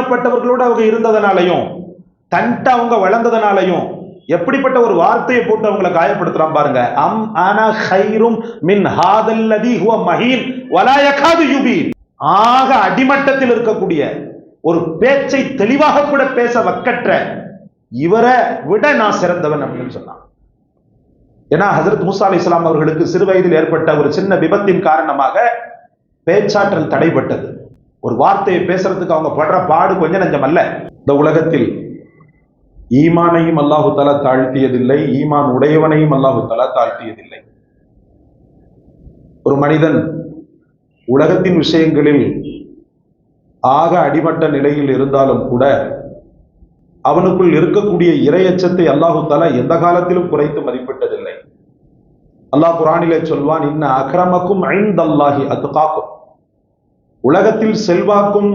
பலகீனப்பட்டவர்களோடு அவங்க இருந்ததுனாலையும் தன்ட்ட அவங்க வளர்ந்ததுனாலையும் எப்படிப்பட்ட ஒரு வார்த்தையை போட்டு அவங்களை காயப்படுத்துறான் பாருங்க. அம் அனா கைரும் மின் ஹாதல்லதி ஹுவ மஹீன் வலா யகாது யுபீன். ஆக அடிமட்டத்தில் இருக்கக்கூடிய ஒரு பேச்சை தெளிவாக கூட பேச வக்கற்ற இவரை விட நான் சிறந்தவன் அப்படின்னு சொன்னான். ஏன்னா ஹஜரத் மூசா அலைஹிஸ்ஸலாம் அவர்களுக்கு சிறு வயதில் ஏற்பட்ட ஒரு சின்ன விபத்தின் காரணமாக பேச்சாற்றல் தடைப்பட்டது. ஒரு வார்த்தையை பேசுறதுக்கு அவங்க படுற பாடு கொஞ்சம் நஞ்சம் அல்ல. இந்த உலகத்தில் ஈமானையும் அல்லாஹு தஆலா தாழ்த்தியதில்லை, ஈமான் உடையவனையும் அல்லாஹு தஆலா தாழ்த்தியதில்லை. ஒரு மனிதன் உலகத்தின் விஷயங்களில் ஆக அடிமட்ட நிலையில் இருந்தாலும் கூட அவனுக்குள் இருக்கக்கூடிய இறையச்சத்தை அல்லாஹு தஆலா எந்த காலத்திலும் குறைத்து மதிப்பிட்டதில்லை. அல்லாஹ் குர்ஆனிலே சொல்வான், இன்ன அக்ரமக்கும் இன்தல்லாஹி அத்காக்கும். உலகத்தில் செல்வாக்கும்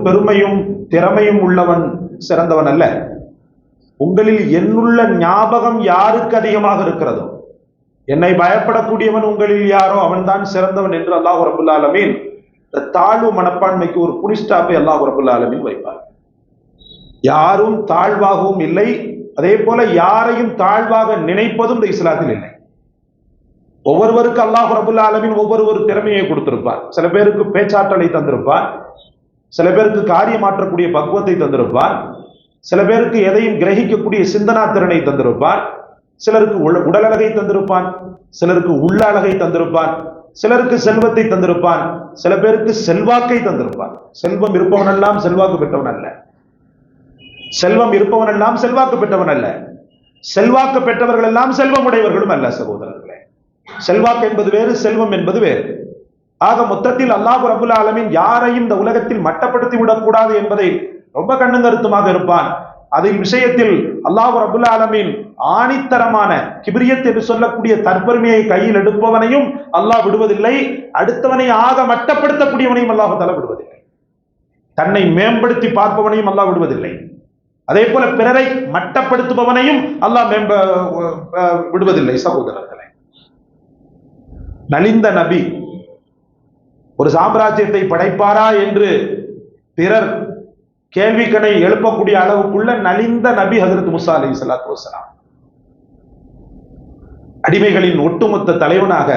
பெருமையும் திறமையும் உள்ளவன் சிறந்தவன் அல்ல. உங்களில் என்னுள்ள ஞாபகம் யாருக்கு அதிகமாக இருக்கிறதோ, என்னை பயப்படக்கூடியவன் உங்களில் யாரோ அவன்தான் சிறந்தவன் என்று அல்லாஹ் ரப்பல் ஆலமீன் தாழ்வு மனப்பான்மைக்கு ஒரு புனிஸ்டாப்பை அல்லாஹ் ரப்பல் ஆலமீன் வைப்பார். யாரும் தாழ்வாகவும் இல்லை, அதே போல யாரையும் தாழ்வாக நினைப்பதும் இந்த இஸ்லாத்தில் இல்லை. ஒவ்வொருவருக்கு அல்லாஹ் ரப்பல் ஆலமீன் ஒவ்வொரு திறமையை கொடுத்திருப்பார். சில பேருக்கு பேச்சாற்றலை தந்திருப்பார், சில பேருக்கு காரியம் மாற்றக்கூடிய பக்குவத்தை தந்திருப்பார், சில பேருக்கு எதையும் கிரகிக்கக்கூடிய சிந்தனா திறனை தந்திருப்பார், சிலருக்கு உடல் அழகை தந்திருப்பான், சிலருக்கு உள்ள அழகை தந்திருப்பான், சிலருக்கு செல்வத்தை தந்திருப்பான், சில பேருக்கு செல்வாக்கை தந்திருப்பான். செல்வம் இருப்பவன் எல்லாம் செல்வாக்கு பெற்றவன் அல்ல, செல்வம் இருப்பவன் எல்லாம் செல்வாக்கு பெற்றவன் அல்ல, செல்வாக்கு பெற்றவர்கள் எல்லாம் செல்வம் உடையவர்களும் அல்ல. சகோதரர்களே, செல்வாக்கு என்பது வேறு, செல்வம் என்பது வேறு. ஆக மொத்தத்தில் அல்லாஹ் ரப்பல் ஆலமீன் யாரையும் இந்த உலகத்தில் மட்டப்படுத்தி விடக்கூடாது என்பதை ரொம்ப கண்ணும் கருத்துமாக இருப்பான். அதில் விஷயத்தில் அல்லாஹ் ரப்பல் ஆலமீன் ஆணித்தரமான கிபிரியத் என்று சொல்லக்கூடிய தற்பெருமையை கையில் எடுப்பவனையும் அல்லாஹ் விடுவதில்லை, அடுத்தவனை ஆக மட்டப்படுத்தக்கூடியவனையும் அல்லாஹ் தஆலா விடுவதில்லை, தன்னை மேம்படுத்தி பார்ப்பவனையும் அல்லாஹ் விடுவதில்லை, அதே போல பிறரை மட்டப்படுத்துபவனையும் அல்லாஹ் விடுவதில்லை. சகோதரர்களே, நலிந்த நபி ஒரு சாம்ராஜ்யத்தை படைப்பாரா என்று பிறர் கேள்விக்கணை எழுப்பக்கூடிய அளவுக்குள்ள நலிந்த நபி ஹஜ்ரத் மூசா அலைஹிஸ்ஸலாத்து வஸ்ஸலாம். அடிமைகளின் ஒட்டுமொத்த தலைவனாக,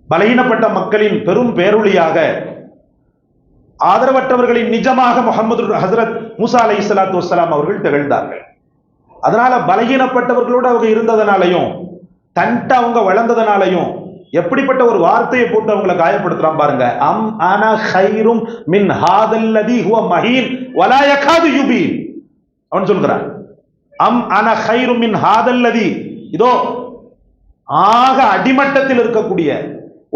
பலகீனப்பட்ட மக்களின் பெரும் பேரொளியாக, ஆதரவற்றவர்களின் நிஜமாக ஹஜ்ரத் மூசா அலைஹிஸ்ஸலாத்து வஸ்ஸலாம் அவர்கள் திகழ்ந்தார்கள். அதனால பலகீனப்பட்டவர்களோடு அவங்க இருந்ததனாலையும் தன்ட்ட அவங்க வளர்ந்ததனாலையும் எப்படிப்பட்ட ஒரு வார்த்தையை போட்டு அவங்களை காயப்படுத்துறான் பாருங்க. அம் அனா கைரும் மின் ஹாதல்லதி ஹுவ மஹீன் வலா யகாது யுபீன். அவன் சொல்கிறான், அம் அனா கைரும் மின் ஹாதல்லதி, இதோ ஆக அடிமட்டத்தில் இருக்கக்கூடிய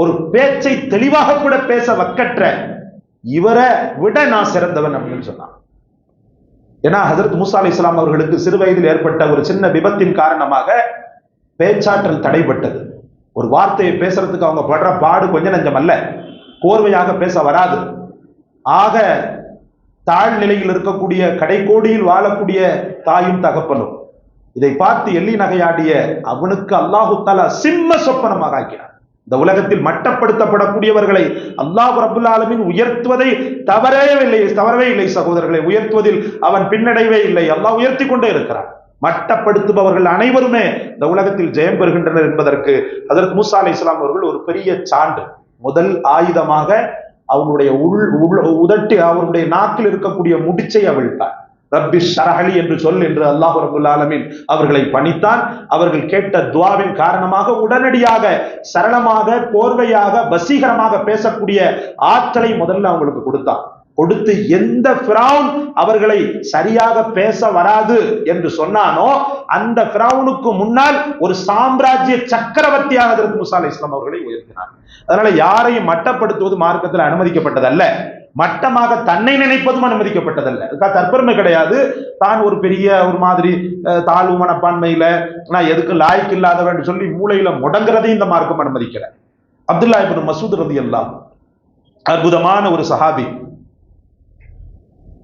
ஒரு பேச்சை தெளிவாக கூட பேச வக்கற்ற இவரை விட நான் சிறந்தவன் அப்படின்னு சொன்னான். ஏன்னா ஹஜ்ரத் மூசா அலைஹிஸ்ஸலாம் அவர்களுக்கு சிறு வயதில் ஏற்பட்ட ஒரு சின்ன விபத்தின் காரணமாக பேச்சாற்றல் தடைப்பட்டது. ஒரு வார்த்தையை பேசுறதுக்கு அவங்க படுற பாடு கொஞ்சம் நஞ்சம் அல்ல, கோர்வையாக பேச வராது. ஆக தாழ்நிலையில் இருக்கக்கூடிய கடைக்கோடியில் வாழக்கூடிய தாயும் தகப்பனும் இதை பார்த்து எள்ளி நகையாடிய அவனுக்கு அல்லாஹு தஆலா சிம்ம சொப்பனமாக ஆக்கினார். இந்த உலகத்தில் மட்டப்படுத்தப்படக்கூடியவர்களை அல்லாஹ் ரப்பல் ஆலமீன் உயர்த்துவதை தவறவே இல்லை சகோதரர்களை, உயர்த்துவதில் அவன் பின்னடைவே இல்லை. அல்லாஹ் உயர்த்தி கொண்டே இருக்கிறான். மட்டப்படுத்துபவர்கள் அனைவருமே இந்த உலகத்தில் ஜெயம் பெறுகின்றனர் என்பதற்கு ஹஜ்ரத் மூசா அலைஹிஸ்ஸலாம் அவர்கள் ஒரு பெரிய சான்று. முதல் ஆயுதமாக அவனுடைய உதட்டி அவருடைய நாக்கில் இருக்கக்கூடிய முடிச்சை அவிழ்த்தார். ரப்பி ஷ்ரஹ் லி என்று சொல் என்று அல்லாஹ் ரப்பல் ஆலமீன் அவர்களை பணித்தான். அவர்கள் கேட்ட துஆவின் காரணமாக உடனடியாக சரளமாக, கோர்வையாக, வசீகரமாக பேசக்கூடிய ஆற்றலை முதல்ல அவங்களுக்கு கொடுத்து எந்த ஃபிரௌன் அவர்களை சரியாக பேச வராது என்று சொன்னானோ அந்த ஃபிரௌனுக்கு முன்னால் ஒரு சாம்ராஜ்ய சக்கரவர்த்தியாக ஹஜ்ரத் மூசா அலைஹிஸ்ஸலாம் அவர்களை உயர்த்தினார். அதனால யாரையும் மட்டப்படுத்துவது மார்க்கத்தில் அனுமதிக்கப்பட்டதல்ல, மட்டமாக தன்னை நினைப்பதும் அனுமதிக்கப்பட்டதல்ல. அதுக்காக தற்பெருமை கிடையாது. தான் ஒரு பெரிய ஒரு மாதிரி தாழ்வு மனப்பான்மையில நான் எதுக்கு லாய்க்கு இல்லாதவன் சொல்லி மூளையில முடங்குறதையும் இந்த மார்க்கம் அனுமதிக்கல. அப்துல்லா இப்னு மஸ்ஊத் ரலியல்லாஹு அற்புதமான ஒரு சஹாபி.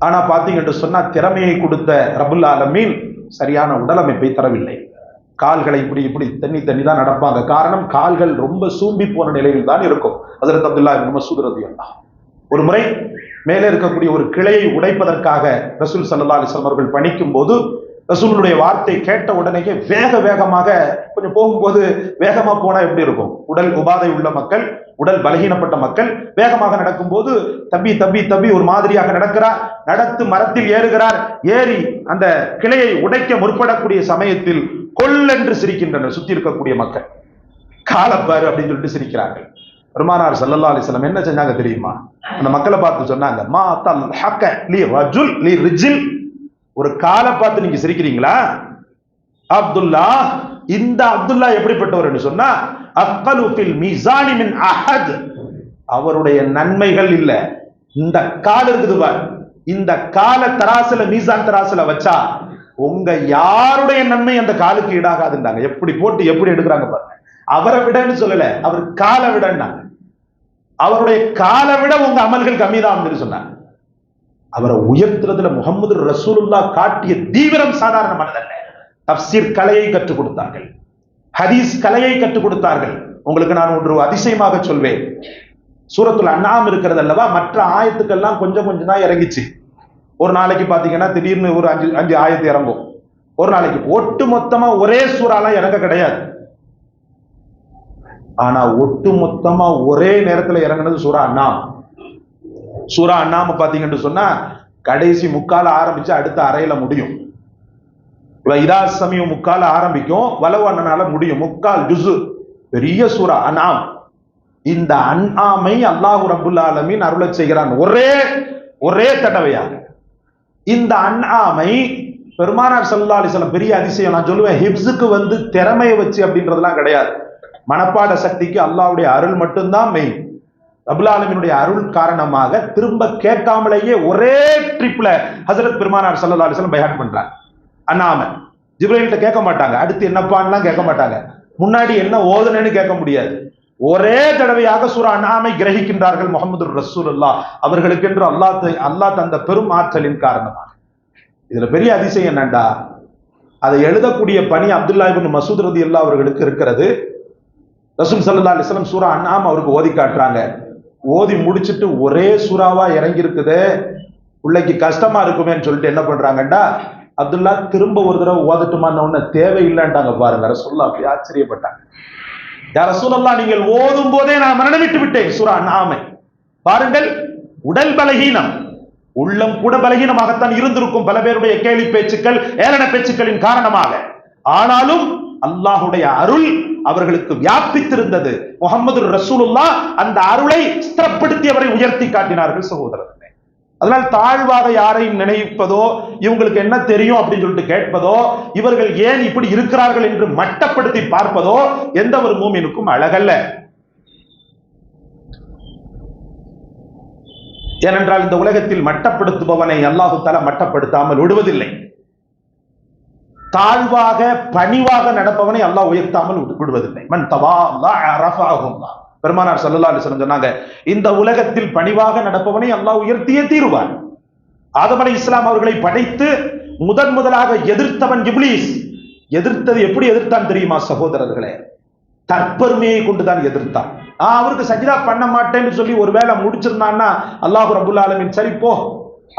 ஆனா பாத்தீங்க என்று சொன்னா திறமையை கொடுத்த ரப்புல் ஆலமீன் சரியான உடலமைப்பை தரவில்லை. கால்களை இப்படி தண்ணி தான் நடப்பாங்க. காரணம், கால்கள் ரொம்ப சூம்பி போன நிலையில் தான் இருக்கும். ஹஜ்ரத் அப்துல்லா இப்னு மஸ்ஊத் ரலியல்லாஹு ஒரு முறை மேலே இருக்கக்கூடிய ஒரு கிளையை உடைப்பதற்காக ரசூல் ஸல்லல்லாஹு அலைஹி வஸல்லம் அவர்கள் பணிக்கும் போது ரசூலுடைய வார்த்தை கேட்ட உடனேயே வேகமாக கொஞ்சம் போகும்போது வேகமா போனா எப்படி இருக்கும்? உடல் உபாதை உள்ள மக்கள், உடல் பலகீனப்பட்ட மக்கள் வேகமாக நடக்கும்போது தப்பி ஒரு மாதிரியாக நடக்கிறார். நடத்து மரத்தில் ஏறுகிறார். ஏறி அந்த கிளையை உடைக்க முற்படக்கூடிய சமயத்தில் கொல்லென்று சிரிக்கின்றனர் சுத்தி இருக்கக்கூடிய மக்கள். காலப்பாரு அப்படின்னு சொல்லிட்டு சிரிக்கிறார்கள். பெருமானார் ஸல்லல்லாஹு அலைஹி வஸல்லம் என்ன செஞ்சாங்க தெரியுமா? அந்த மக்களை பார்த்து சொன்னாங்க, மா தல் ஹக்க லி ரஜுல் லி ரிஜில், ஒரு காலை பார்த்து நீங்க சிரிக்கிறீங்களா? அப்துல்லா, இந்த அப்துல்லா எப்படிப்பட்டவர் என்று சொன்னா, அக்லு ஃபில் மீசானி மின் அஹத், அவருடைய நன்மைகள் இல்ல, இந்த கால் இருக்குது பார், இந்த கால தராசுல மீசான் தராசுல வச்சா உங்க யாருடைய நன்மை அந்த காலுக்கு ஈடாகாதுன்றாங்க. எப்படி போட்டு எப்படி எடுக்கிறாங்க பாருங்க. அவரை விடன்னு சொல்லல, அவர் காலை விடன்னாங்க. அவருடைய காலை விட உங்க அமல்கள் கம்மிதான் சொன்னாங்க. அவரை உயர்த்துறதுல முகமது ரசூலுல்லாஹ் காட்டிய தீவிரம் சாதாரணமானதல்ல. தஃப்சீர் கலையை கற்றுக் கொடுத்தார்கள், ஹதீஸ் கலையை கற்றுக் கொடுத்தார்கள். உங்களுக்கு நான் ஒன்று அதிசயமாக சொல்வேன். சூரத்துல் அன்ஆம் இருக்கிறது அல்லவா, மற்ற ஆயத்துக்கெல்லாம் கொஞ்சம் தான் இறங்கிச்சு. ஒரு நாளைக்கு பாத்தீங்கன்னா திடீர்னு ஒரு 5 ஆயத்து இறங்கும். ஒரு நாளைக்கு ஒட்டு மொத்தமா ஒரே சூறாலாம் இறங்க கிடையாது. ஆனா ஒட்டு மொத்தமா ஒரே நேரத்துல இறங்கினது சூரா அன்ஆம். சூரா அன்ஆம் பாத்தீங்கன்னு சொன்னா கடைசி முக்கால ஆரம்பிச்சு அடுத்த அறையில முடியும். இதா சமயம் முக்கால ஆரம்பிக்கும், வலவு அண்ணனால முடியும். முக்கால் ஜுசு பெரிய சூரா அன்ஆம். இந்த அன்ஆமை அல்லாஹ் ரப்புல் ஆலமீன் அருளச் செய்கிறான் ஒரே தடவையாக. இந்த அன்ஆமை பெருமானார் ஸல்லல்லாஹு அலைஹி வஸல்லம், பெரிய அதிசயம் நான் சொல்லுவேன், ஹிப்ஸுக்கு திறமையை வச்சு அப்படின்றதெல்லாம் கிடையாது. மனப்பாட சக்திக்கு அல்லாஹ்வுடைய அருள் மட்டும்தான் மெயின். ரப்புல் ஆலமீனுடைய அருள் காரணமாக திரும்ப கேட்காமலேயே ஒரே ட்ரிப்ல ஹஜ்ரத் பெருமானார் ஸல்லல்லாஹு அலைஹி வஸல்லம் பயான் பண்றாங்க. அன்ஆம ஜிப்ரீல்கிட்ட கேட்க மாட்டாங்க, அடுத்து என்னப்பான்லாம் கேட்க மாட்டாங்க, முன்னாடி என்ன ஓதுனேன்னு கேட்க முடியாது. ஒரே தடவையாக சூரா அன்ஆமை கிரகிக்கின்றார்கள் முஹம்மது ரசூலுல்லாஹ் அவர்களுக்கென்று அல்லாஹ் தந்த பெரும் ஆற்றலின் காரணமாக. இதுல பெரிய அதிசயம் என்னண்டா, அதை எழுதக்கூடிய பணி அப்துல்லா இப்னு மசூத் ரலியல்லாஹு அவர்களுக்கு இருக்கிறது. ரசூல் ஸல்லல்லாஹு அலைஹி வஸல்லம் சூரா அன்ஆம் அவருக்கு ஓதி காட்டுறாங்க. ஓதி முடிச்சுட்டு ஒரே சூறாவா இறங்கி இருக்குது, பிள்ளைக்கு கஷ்டமா இருக்குமேன்னு சொல்லிட்டு என்ன பண்றாங்கண்டா, அப்துல்லா திரும்ப ஒரு தடவை ஓதட்டுமான்னு தேவையில்லைன்ட்டாங்க. பாருங்க, ரசூலுல்லாஹ் அப்படி ஆச்சரியப்பட்டாங்க. யா ரசூலல்லாஹ், நீங்கள் ஓதும் போதே நான் மரணமிட்டு விட்டேன் சூரா அன்ஆமை. பாருங்கள், உடல் பலகீனம், உள்ளம் கூட பலகீனமாகத்தான் இருந்திருக்கும் பல பேருடைய கேலி பேச்சுக்கள், ஏளன பேச்சுக்களின் காரணமாக. ஆனாலும் அல்லாஹுடைய அருள் அவர்களுக்கு வியாபித்திருந்தது. முஹம்மது ரசூலுல்லாஹ் அந்த அருளை ஸ்திரப்படுத்தி அவரை உயர்த்தி காட்டினார்கள் சகோதரர்களே. அதனால் தாழ்வாக யாரையும் நினைப்பதோ, இவங்களுக்கு என்ன தெரியும் அப்படின்னு சொல்லிட்டு கேட்பதோ, இவர்கள் ஏன் இப்படி இருக்கிறார்கள் என்று மட்டப்படுத்தி பார்ப்பதோ எந்த ஒரு மூமினுக்கும் அழகல்ல. ஏனென்றால் இந்த உலகத்தில் மட்டப்படுத்துபவனை அல்லாஹு தஆலா மட்டப்படுத்தாமல் விடுவதில்லை. தாழ்வாக பணிவாக நடப்பவனை அல்லாஹ் உயர்த்தாமல் விடுவதில்லை. மன் தவால்லா ரஃபஅஹு அல்லாஹ். பெருமானார் ஸல்லல்லாஹு அலைஹி வஸல்லம் சொன்னாங்க, இந்த உலகத்தில் பணிவாக நடப்பவனை அல்லாஹ் உயர்த்தியே தீருவான். ஆதம் அலைஹிஸ்ஸலாம் அவர்களை படைத்து முதலாக எதிர்த்தவன் இப்லீஸ். எதிர்த்தது எப்படி எதிர்த்தான் தெரியுமா சகோதரர்களே? தற்பெருமையை கொண்டுதான் எதிர்த்தான். அவருக்கு சஜ்தா பண்ண மாட்டேன்னு சொல்லி ஒரு வேளை முடிச்சிருந்தான்னா அல்லாஹ் ரப்புல் ஆலமீன் சரி போ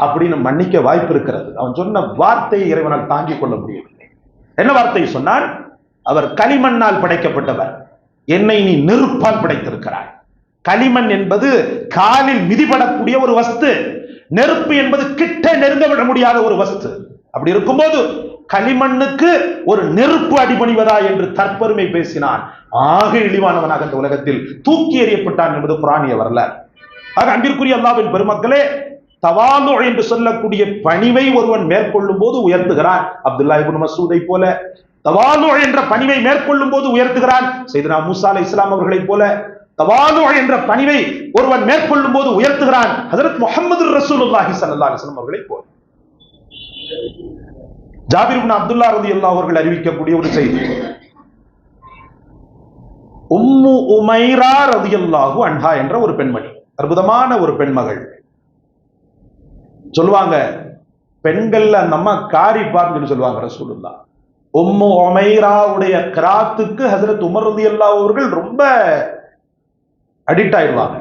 அப்படின்னு மன்னிக்க வாய்ப்பு இருக்கிறது. அவன் சொன்ன வார்த்தையை இறைவனால் தாங்கிக் கொள்ள முடியவில்லை. என்ன வார்த்தை சொன்னான்? அவர் களிமண்ணால் படைக்கப்பட்டவர், என்னை நீ நெருப்பால் படைத்திருக்கிறாய். களிமண் என்பது காலில் மிதிபடக்கூடிய ஒரு வஸ்து, நெருப்பு என்பது கிட்ட நெருங்க விட முடியாத ஒரு வஸ்து. அப்படி இருக்கும்போது களிமண்ணுக்கு ஒரு நெருப்பு அடிபணிவதா என்று தற்பெருமை பேசினான். ஆக இழிவானவனாக இந்த உலகத்தில் தூக்கி எறியப்பட்டான் என்பது குர்ஆனிய வரலாறு. ஆக அன்பிற்குரிய அல்லாஹ்வின் பெருமக்களே, தவாது என்று சொல்லக்கூடிய பணிவை ஒருவன் மேற்கொள்ளும் போது உயர்த்துகிறான். அப்துல்லா இப்னு மஸ்ஊதை போல தவாது என்ற பணிவை மேற்கொள்ளும் போது உயர்த்துகிறான். சையதுனா மூசா அலைஹிஸ்ஸலாம் அவர்களை போல தவாது என்ற பணிவை ஒருவன் மேற்கொள்ளும் போது உயர்த்துகிறான். ஹஜ்ரத் முஹம்மது ரசூலுல்லாஹி ஸல்லல்லாஹு அலைஹி வஸல்லம் அவர்களை போல. ஜாபிர் இப்னு அப்துல்லா ரலியல்லாஹு அவர்கள் அறிவிக்கக்கூடிய ஒரு செய்தி, உம்மு உமைரா ரலியல்லாஹு அன்ஹா என்ற ஒரு பெண்மணி, அற்புதமான ஒரு பெண்மகள். சொல்லுவாங்க, பெண்கள்ல அந்த அம்மா காரி பார்த்து சொல்லுவாங்க ரசூலுல்லாஹ். உம்மு உமைராவுடைய கிராத்துக்கு ஹஜ்ரத் உமர் ரலியல்லாஹு அவர்கள் ரொம்ப அடிக்ட் ஆயிடுவாங்க.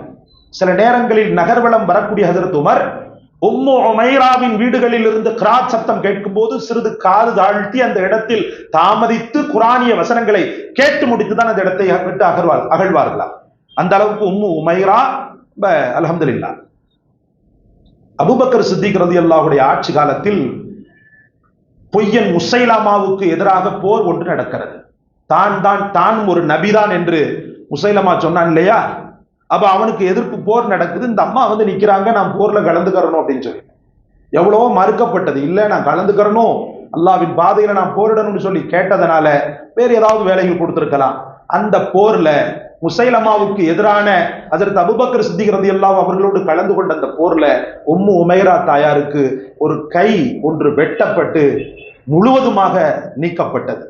சில நேரங்களில் நகர்வலம் வரக்கூடிய ஹஜரத் உமர் உம்மு உமைராவின் வீடுகளில் இருந்து கிராத் சத்தம் கேட்கும் போது சிறிது காது தாழ்த்தி அந்த இடத்தில் தாமதித்து குரானிய வசனங்களை கேட்டு முடித்துதான் அந்த இடத்தை விட்டு அகழ்வார்களாம். அந்த அளவுக்கு உம்மு உமைரா அல்ஹம்துலில்லாஹ். அபூபக்கர் சித்திக் ரலியல்லாஹுடைய ஆட்சி காலத்தில் பொய்யன் முசைலமாவுக்கு எதிராக போர் ஒன்று நடக்கிறது. தான் ஒரு நபிதான் என்று முசைலமா சொன்னான் இல்லையா? அப்ப அவனுக்கு எதிர்ப்பு போர் நடக்குது. இந்த அம்மா வந்து நிக்கிறாங்க, நான் போர்ல கலந்துக்கிறணும் அப்படின்னு சொல்லி. எவ்வளவோ மறுக்கப்பட்டது, இல்ல நான் கலந்துக்கிறணும், அல்லாஹ்வின் பாதையில நான் போரிடணும்னு சொல்லி கேட்டதனால வேற ஏதாவது வேலைகள் கொடுத்திருக்கலாம். அந்த போர்ல முசைலமாவுக்கு எதிரான ஹஜ்ரத் அபூபக்கர் சித்திக் ரலியல்லாஹு அவர்களோடு கலந்து கொண்ட அந்த போர்ல உம்மு உமைரா தாயாருக்கு ஒரு கை ஒன்று வெட்டப்பட்டு முழுவதுமாக நீக்கப்பட்டது.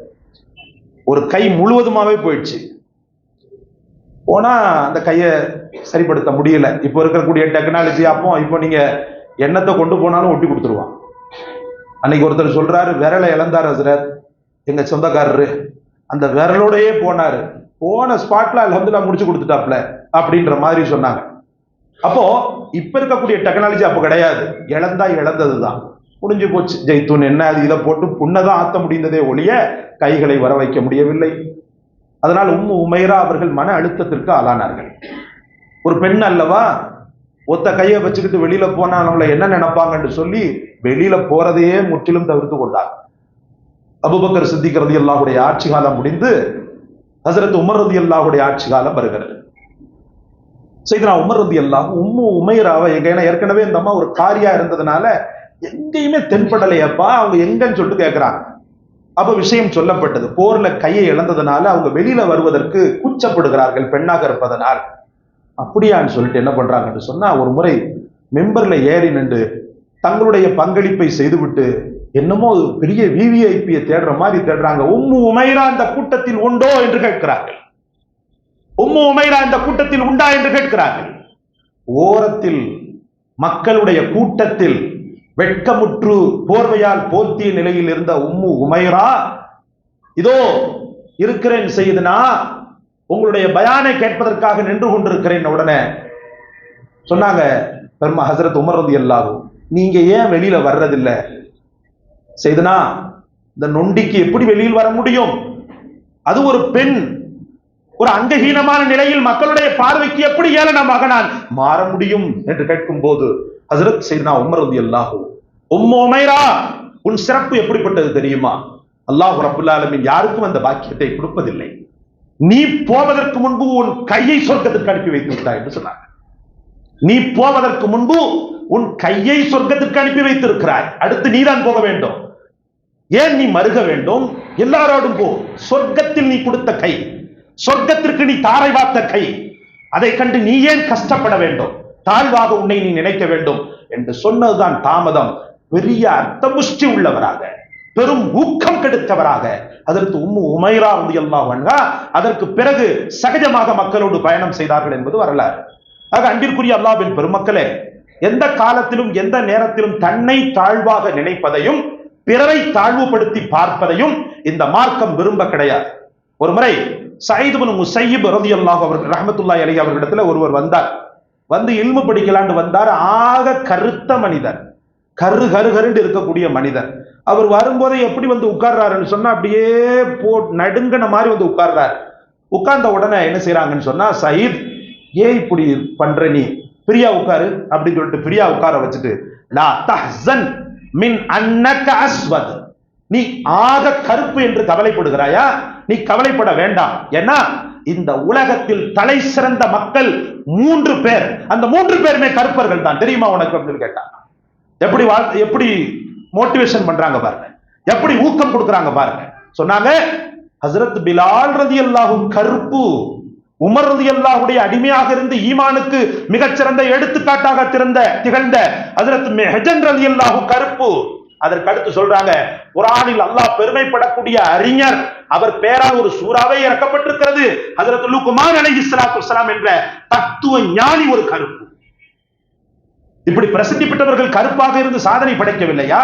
ஒரு கை முழுவதுமாவே போயிடுச்சு. போனா அந்த கையை சரிப்படுத்த முடியல. இப்போ இருக்கக்கூடிய டெக்னாலஜி இப்போ நீங்க எண்ணத்தை கொண்டு போனாலும் ஒட்டி கொடுத்துருவான். அன்னைக்கு ஒருத்தர் சொல்றாரு, விரலை இழந்தார் ஹஜ்ரத், எங்க சொந்தக்காரரு, அந்த விரலோடையே போனாரு, போன ஸ்பாட்ல அல்ஹம்துலில்லாஹ் முடிச்சு கொடுத்துட்டாப்ல அப்படின்ற மாதிரி சொன்னாங்க. அப்போ இப்ப இருக்கக்கூடிய டெக்னாலஜி அப்போ கிடையாது. இழந்தா இழந்ததுதான், முடிஞ்சு போச்சு. ஜெய்தூன் என்ன அது இதை போட்டு புண்ணதான் ஆத்த முடிந்ததே ஒழிய கைகளை வர வைக்க முடியவில்லை. அதனால் உம்மு உமைரா அவர்கள் மன அழுத்தத்திற்கு ஆளானார்கள். ஒரு பெண் அல்லவா, ஒத்த கையை வச்சுக்கிட்டு வெளியில போனா நம்மளை என்ன நினைப்பாங்கன்னு சொல்லி வெளியில போறதையே முற்றிலும் தவிர்த்து கொண்டார். அபூபக்கர் சித்திக் ரலியல்லாஹுடைய ஆட்சி காலம் முடிந்து ஹஜ்ரத் உமர் ரலியல்லாஹுடைய ஆட்சி காலம் வருகிறது. சையதுனா உமர் ரலியல்லாஹு உம்மு உமைராவை ஏற்கனவே இந்த அம்மா ஒரு காரியா இருந்ததுனால எங்கேயுமே தென்படலையப்பா, அவங்க எங்கன்னு சொல்லிட்டு கேட்கிறாங்க. அப்ப விஷயம் சொல்லப்பட்டது, போர்ல கையை இழந்ததுனால அவங்க வெளியில வருவதற்கு கூச்சப்படுகிறார்கள் பெண்ணாக இருப்பதனால். அப்படியான்னு சொல்லிட்டு என்ன பண்றாங்கன்னு சொன்னா, ஒரு முறை மெம்பர்ல ஏறி நின்று தங்களுடைய பங்களிப்பை செய்துவிட்டு என்னமோ பெரிய விவிஐபியை தேடுற மாதிரி தேடுறாங்க. உம்மு உமைரா இந்த கூட்டத்தில் உண்டோ என்று கேட்கிறார்கள். உம்மு உமைரா இந்த கூட்டத்தில் உண்டா என்று கேட்கிறார்கள். ஓரத்தில் மக்களுடைய கூட்டத்தில் வெட்கமுற்று போர்வையால் போர்த்திய நிலையில் இருந்த உம்மு உமைரா, இதோ இருக்கிறேன் செய்யுதுனா, உங்களுடைய பயானை கேட்பதற்காக நின்று கொண்டிருக்கிறேன். உடனே சொன்னாங்க, பெருமா ஹஜ்ரத் உமர் ரலியல்லாஹு, நீங்க ஏன் வெளியில வர்றதில்லை? செய்தனா, இந்த நொண்டிக்கு எப்படி வெளியில் வர முடியும்? அது ஒரு பெண், ஒரு அங்கஹீனமான நிலையில் மக்களுடைய பார்வைக்கு எப்படி ஏளனமாக நான் மாற முடியும் என்று கேட்கும் போது ஹஜ்ரத் சையதுனா உமர் ரலியல்லாஹு, உம்மு உமைரா, உன் சிறப்பு எப்படிப்பட்டது தெரியுமா? அல்லாஹ் ரப்பல் ஆலமீன் யாருக்கும் அந்த பாக்கியத்தை கொடுப்பதில்லை. நீ போவதற்கு முன்பு உன் கையை சொர்க்கத்திற்கு அனுப்பி வைத்து விட்டாய் என்று சொன்னாங்க. நீ போவதற்கு முன்பு உன் கையை சொர்க்கத்திற்கு அனுப்பி வைத்திருக்கிறாய். அடுத்து நீதான் போக வேண்டும். ஏன் நீ மறுக வேண்டும்? எல்லாரோடும் போ. சொர்க்கத்தில் நீ கொடுத்த கை, சொர்க்கத்திற்கு நீ தாரை வார்த்த கை, அதை கண்டு நீ ஏன் கஷ்டப்பட வேண்டும்? தாழ்வாக உன்னை நீ நினைக்க வேண்டும் என்று சொன்னதுதான் தாமதம். பெரிய அர்த்தமுஷ்டி உள்ளவராக, பெரும் ஊக்கம் கெடுத்தவராக அதற்கு உம்மு உமைரா ரலியல்லாஹு அன்ஹா அதற்கு பிறகு சகஜமாக மக்களோடு பயணம் செய்தார்கள் என்பது வரலாறு. ஆக அன்பிற்குரிய அல்லாஹ்வின் பெருமக்களே, எந்த காலத்திலும் எந்த நேரத்திலும் தன்னை தாழ்வாக நினைப்பதையும் பிறரை தாழ்வுபடுத்தி பார்ப்பதையும் இந்த மார்க்கம் விரும்ப கிடையாது. ஒரு முறை சயீத் இப்னு முஸையிப் ரலியல்லாஹு அவர்கள் ரஹ்மத்துல்லாஹி அலைஹி அவர்களிடத்துல ஒருவர் வந்தார். வந்து இல்மு படிக்கலான்னு வந்தார். ஆக கருத்த மனிதர், கருன்னு இருக்கக்கூடிய மனிதர். அவர் வரும்போதே எப்படி வந்து உட்கார்றாருன்னு சொன்னா, அப்படியே நடுங்கின மாதிரி வந்து உட்கார்றாரு. உட்கார்ந்த உடனே என்ன செய்யறாங்கன்னு சொன்னா, சயீத் ஏன் இப்படி பண்ற, நீ பிரியா உட்காரு அப்படின்னு சொல்லிட்டு பிரியா உட்கார வச்சுட்டு, லா தஹ்ஸன் மின் அன்னக அஸ்வத், நீ ஆக கருப்பு என்று கவலைப்படுகிறாயா? நீ கவலைப்பட வேண்டாம். ஏன்னா இந்த உலகத்தில் தலை சிறந்த மக்கள் 3 பேர், அந்த 3 பேருமே கருப்பர்கள் தான், தெரியுமா உனக்கு அப்படின்னு கேட்டாங்க. எப்படி மோட்டிவேஷன் பண்றாங்க பாருங்க, எப்படி ஊக்கம் கொடுக்கறாங்க பாருங்க. சொன்னாங்க, ஹஜ்ரத் பிலால் ரலியல்லாஹு கருப்பு, உமர் ரலியல்லாஹுடைய அடிமையாக இருந்து ஈமானுக்கு மிகச்சிறந்த எடுத்துக்காட்டாக திகழ்ந்த ஹஜ்ரத் மெஹஜன் ரலியல்லாஹு கருப்பு. அதற்கு அடுத்து சொல்றாங்க, குர்ஆனில் அல்லாஹ் பெருமைப்படக்கூடிய அறிஞர், அவர் பேரால் ஒரு சூறாவே இறக்கப்பட்டிருக்கிறது. ஹஜ்ரத் லுக்மான் அலைஹிஸ்ஸலாத்து வஸ்ஸலாம் என்ற தத்துவ ஞானி ஒரு கருப்பு. இப்படி பிரசித்தி பெற்றவர்கள் கருப்பாக இருந்து சாதனை படைக்கவில்லையா?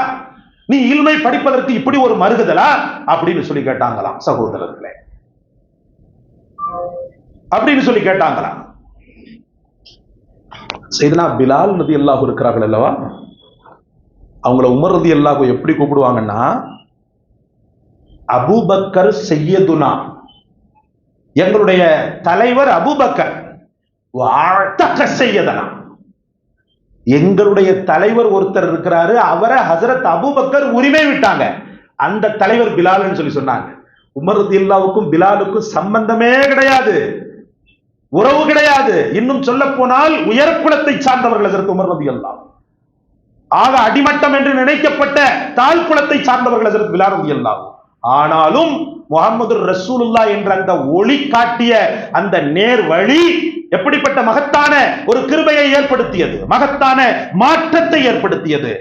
நீ இல்மை படிப்பதற்கு இப்படி ஒரு மறுகுதலா அப்படின்னு சொல்லி கேட்டாங்களாம் சகோதரர்களே, அப்படின்னு சொல்லி கேட்டாங்களாம். சையதுனா பிலால் ரலியல்லாஹு இருக்கிறார்கள் அல்லவா, அவங்கள உமர் ரலியல்லாஹு எப்படி கூப்பிடுவாங்கன்னா, அபூபக்கர் சையதுனா, எங்களுடைய தலைவர் அபூபக்கர், வஅதக சையதனா, எங்களுடைய தலைவர் ஒருத்தர் இருக்கிறாரு, அவரை ஹஜரத் அபூபக்கர் உரிமை விட்டாங்க, அந்த தலைவர் பிலால்னு சொல்லி சொன்னாங்க. உமர் ரலியல்லாஹுக்கும் பிலாலுக்கும் சம்பந்தமே கிடையாது, உறவு கிடையாது. இன்னும் சொல்ல போனால் உயர்குலத்தை சார்ந்தவர்கள் ஹஜரத் உமர் ரலியல்லாஹு, ஆக அடிமட்டம் என்று நினைக்கப்பட்ட தாழ் குலத்தை சார்ந்தவர்கள் ஹஜரத் பிலால் ரலியல்லாஹு. ஆனாலும் முஹம்மது ரசூலுல்லாஹ் என்ற அந்த ஒளி காட்டிய அந்த நேர் வழி எப்படிப்பட்ட மகத்தான ஒரு கிருபையை ஏற்படுத்தியது, மகத்தான மாற்றத்தை ஏற்படுத்தியது.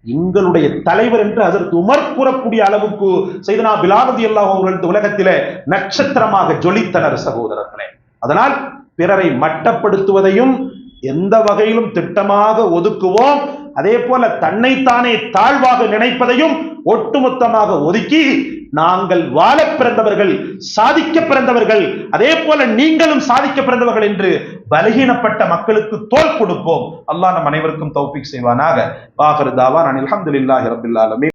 எங்களுடைய தலைவர் என்று ஹஜரத் உமர் கூறக்கூடிய அளவுக்கு சையதுனா பிலால் ரலியல்லாஹு அவர்கள் உலகத்திலே நட்சத்திரமாக ஜொலித்தனர் சகோதரர்களே. அதனால் பிறரை மட்டப்படுத்துவதையும் எந்த வகையிலும் திட்டமாக ஒதுக்குவோம். அதே போல தன்னைத்தானே தாழ்வாக நினைப்பதையும் ஒட்டுமொத்தமாக ஒதுக்கி, நாங்கள் வாழ பிறந்தவர்கள், சாதிக்க பிறந்தவர்கள், அதே போல நீங்களும் சாதிக்க பிறந்தவர்கள் என்று பலகீனப்பட்ட மக்களுக்கு தோள் கொடுப்போம். அல்லாஹ் நம் அனைவருக்கும் தௌஃபீக் செய்வானாக. வாஹிரு தாவானா அல்ஹம்துலில்லாஹி ரப்பில் ஆலமீன்.